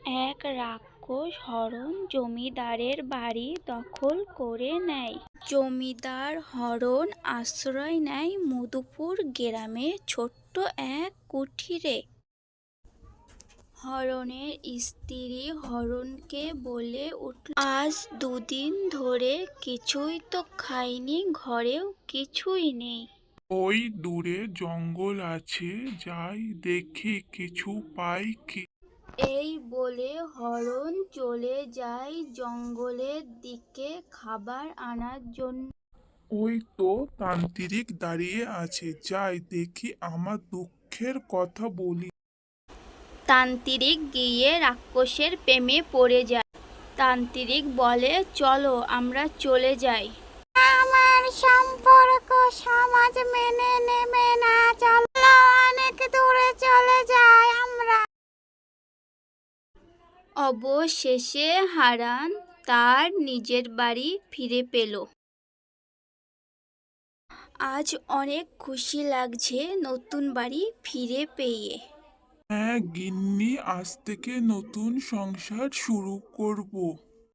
এক রাক্ষস হরণ জমিদারের বাড়ি দখল করে নেয়। জমিদার হরণ আশ্রয় নেয় মধুপুর গ্রামে ছোট্ট এক কুঠিরে। হরণের স্ত্রী হরণকে বলে উঠল, আজ দুদিন ধরে কিছুই তো খাইনি, ঘরেও কিছুই নেই। ওই দূরে জঙ্গল আছে, যাই দেখি কিছু পাই কি। এই বলে হরণ চলে যায় জঙ্গলের দিকে খাবার আনার জন্য। ওই তো তান্ত্রিক দাঁড়িয়ে আছে, যাই দেখি আমার দুঃখের কথা বলি। তান্ত্রিক গিয়ে রাক্ষসের প্রেমে পড়ে যায়। তান্ত্রিক বলে, চলো আমরা চলে যাই। আমার সম্পর্ক সমাজ মেনে নেবে না, চলো অনেক দূরে চলে যাই আমরা। অবশেষে হারান তার নিজের বাড়ি ফিরে পেল। আজ অনেক খুশি লাগছে নতুন বাড়ি ফিরে পেয়ে। হ্যাঁ গিন্নি, আজ থেকে নতুন সংসার শুরু করব।